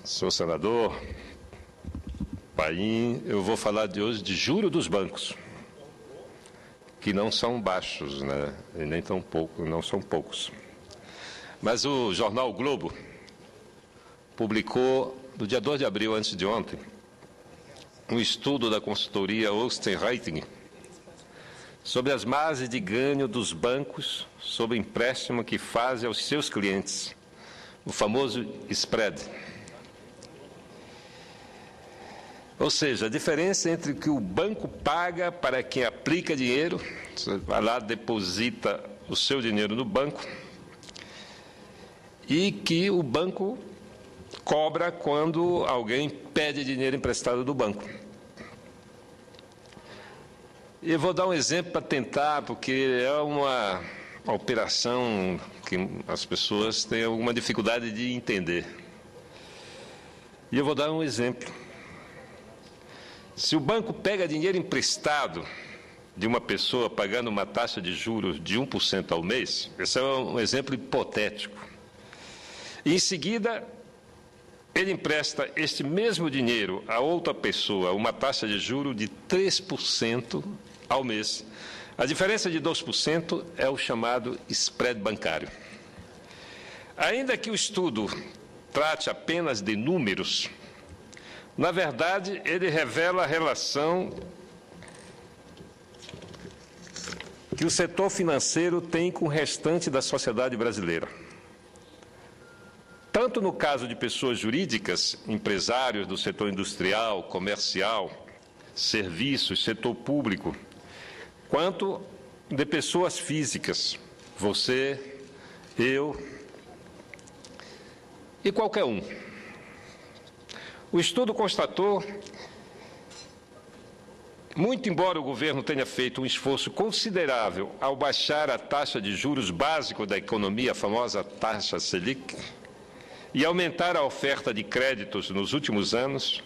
Senhor senador Paim, eu vou falar de hoje de juros dos bancos, que não são baixos, né? E nem tão pouco, não são poucos. Mas o jornal o Globo publicou, no dia 2 de abril, antes de ontem, um estudo da consultoria Austin Rating sobre as margens de ganho dos bancos sobre o empréstimo que fazem aos seus clientes, o famoso spread. Ou seja, a diferença entre o que o banco paga para quem aplica dinheiro, você vai lá, deposita o seu dinheiro no banco, e que o banco cobra quando alguém pede dinheiro emprestado do banco. Eu vou dar um exemplo para tentar, porque é uma operação que as pessoas têm alguma dificuldade de entender. E eu vou dar um exemplo. Se o banco pega dinheiro emprestado de uma pessoa pagando uma taxa de juros de 1% ao mês, esse é um exemplo hipotético. E em seguida, ele empresta este mesmo dinheiro a outra pessoa, uma taxa de juros de 3% ao mês. A diferença de 2% é o chamado spread bancário. Ainda que o estudo trate apenas de números, na verdade, ele revela a relação que o setor financeiro tem com o restante da sociedade brasileira. Tanto no caso de pessoas jurídicas, empresários do setor industrial, comercial, serviços, setor público, quanto de pessoas físicas, você, eu e qualquer um. O estudo constatou, muito embora o governo tenha feito um esforço considerável ao baixar a taxa de juros básico da economia, a famosa taxa Selic, e aumentar a oferta de créditos nos últimos anos,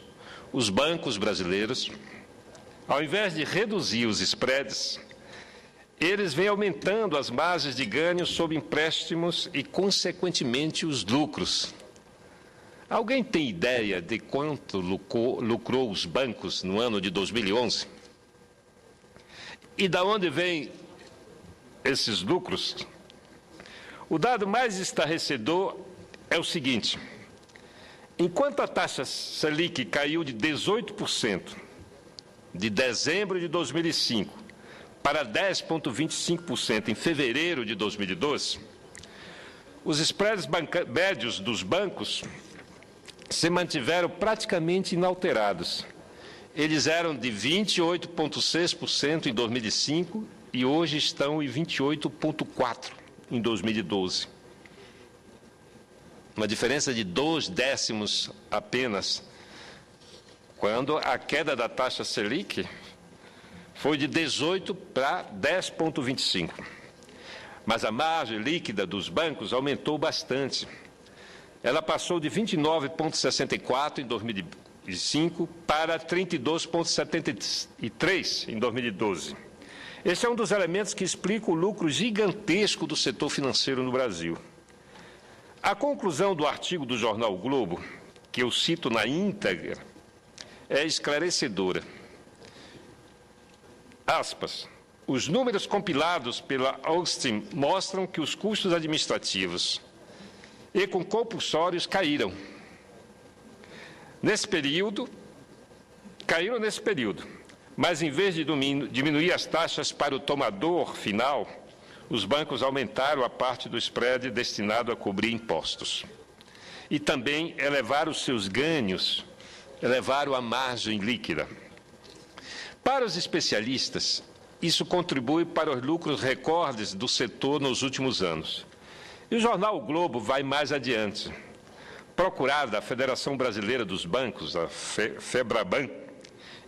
os bancos brasileiros, ao invés de reduzir os spreads, eles vêm aumentando as margens de ganho sobre empréstimos e, consequentemente, os lucros. Alguém tem ideia de quanto lucrou os bancos no ano de 2011? E de onde vêm esses lucros? O dado mais estarrecedor é o seguinte: enquanto a taxa Selic caiu de 18% de dezembro de 2005 para 10,25% em fevereiro de 2012, os spreads médios dos bancos se mantiveram praticamente inalterados. Eles eram de 28,6% em 2005 e hoje estão em 28,4% em 2012. Uma diferença de 2 décimos apenas, quando a queda da taxa Selic foi de 18 para 10,25. Mas a margem líquida dos bancos aumentou bastante. Ela passou de 29,64 em 2005 para 32,73 em 2012. Esse é um dos elementos que explica o lucro gigantesco do setor financeiro no Brasil. A conclusão do artigo do jornal o Globo, que eu cito na íntegra, é esclarecedora. Aspas. Os números compilados pela Austin mostram que os custos administrativos e com compulsórios caíram. Caíram nesse período, mas em vez de diminuir as taxas para o tomador final, os bancos aumentaram a parte do spread destinado a cobrir impostos. E também elevaram os seus ganhos, elevaram a margem líquida. Para os especialistas, isso contribui para os lucros recordes do setor nos últimos anos. E o jornal O Globo vai mais adiante. Procurado da Federação Brasileira dos Bancos, a FEBRABAN,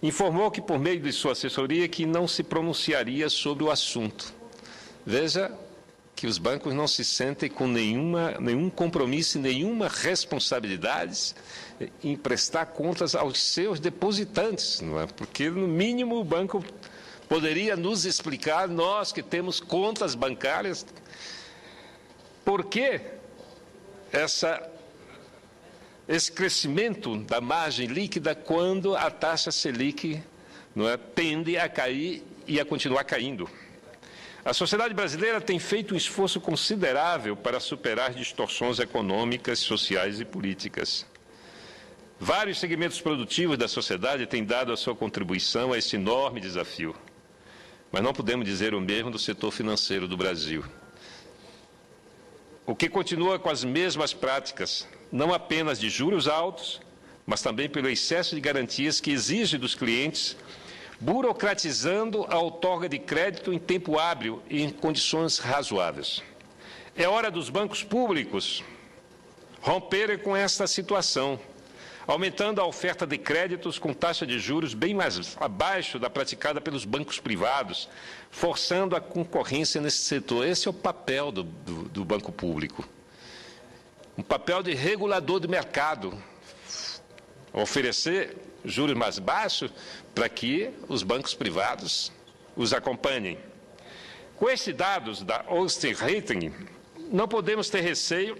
informou que, por meio de sua assessoria, que não se pronunciaria sobre o assunto. Veja que os bancos não se sentem com nenhum compromisso, nenhuma responsabilidade em prestar contas aos seus depositantes, não é? Porque, no mínimo, o banco poderia nos explicar, nós que temos contas bancárias, por que essa esse crescimento da margem líquida quando a taxa Selic tende a cair e a continuar caindo. A sociedade brasileira tem feito um esforço considerável para superar distorções econômicas, sociais e políticas. Vários segmentos produtivos da sociedade têm dado a sua contribuição a esse enorme desafio. Mas não podemos dizer o mesmo do setor financeiro do Brasil, o que continua com as mesmas práticas, não apenas de juros altos, mas também pelo excesso de garantias que exige dos clientes, burocratizando a outorga de crédito em tempo hábil e em condições razoáveis. É hora dos bancos públicos romperem com esta situação, aumentando a oferta de créditos com taxa de juros bem mais abaixo da praticada pelos bancos privados, forçando a concorrência nesse setor. Esse é o papel do banco público. Um papel de regulador de mercado, oferecer juros mais baixos para que os bancos privados os acompanhem. Com esses dados da Austin Rating, não podemos ter receio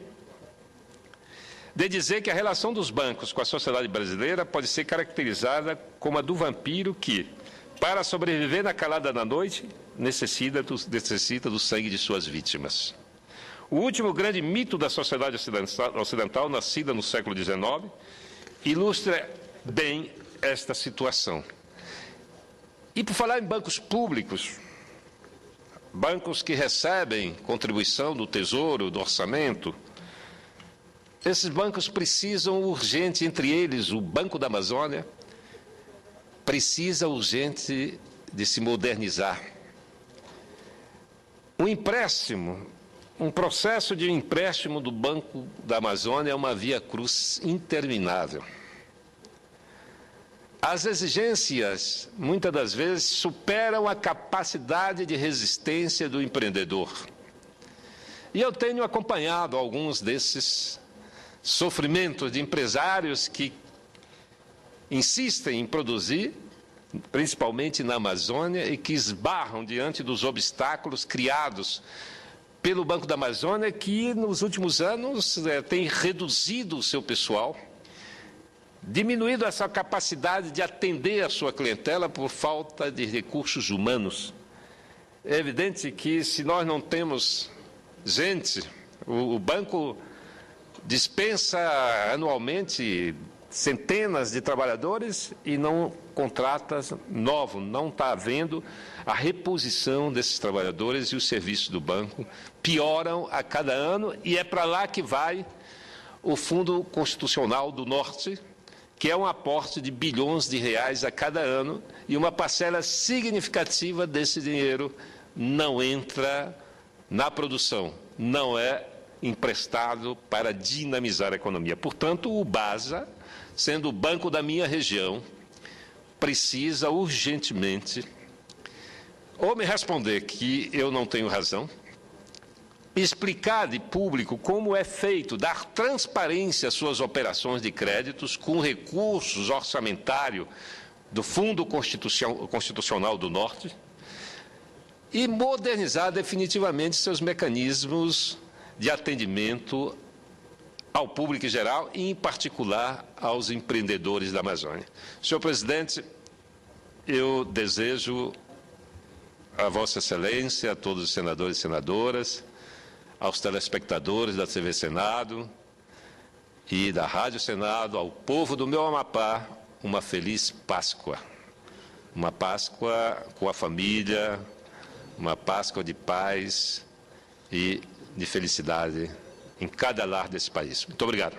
de dizer que a relação dos bancos com a sociedade brasileira pode ser caracterizada como a do vampiro que, para sobreviver na calada da noite, necessita do sangue de suas vítimas. O último grande mito da sociedade ocidental, nascida no século XIX, ilustra bem esta situação. E por falar em bancos públicos, bancos que recebem contribuição do Tesouro, do orçamento, esses bancos precisam urgente, entre eles o Banco da Amazônia, precisa urgente de se modernizar. Um processo de empréstimo do Banco da Amazônia é uma via-cruz interminável. As exigências, muitas das vezes, superam a capacidade de resistência do empreendedor. E eu tenho acompanhado alguns desses sofrimentos de empresários que insistem em produzir, principalmente na Amazônia, e que esbarram diante dos obstáculos criados pelo Banco da Amazônia, que nos últimos anos tem reduzido o seu pessoal, diminuído a sua capacidade de atender a sua clientela por falta de recursos humanos. É evidente que, se nós não temos gente, o banco dispensa anualmente centenas de trabalhadores e não contrata novos, não está havendo a reposição desses trabalhadores, e os serviços do banco pioram a cada ano, e é para lá que vai o Fundo Constitucional do Norte, que é um aporte de bilhões de reais a cada ano, e uma parcela significativa desse dinheiro não entra na produção, não é emprestado para dinamizar a economia. Portanto, o BASA, sendo o banco da minha região, precisa urgentemente ou me responder que eu não tenho razão, explicar de público como é feito, dar transparência às suas operações de créditos com recursos orçamentários do Fundo Constitucional do Norte e modernizar definitivamente seus mecanismos de atendimento ao público em geral e, em particular, aos empreendedores da Amazônia. Senhor presidente, eu desejo a Vossa Excelência, a todos os senadores e senadoras, aos telespectadores da TV Senado e da Rádio Senado, ao povo do meu Amapá, uma feliz Páscoa. Uma Páscoa com a família, uma Páscoa de paz e de felicidade em cada lar desse país. Muito obrigado.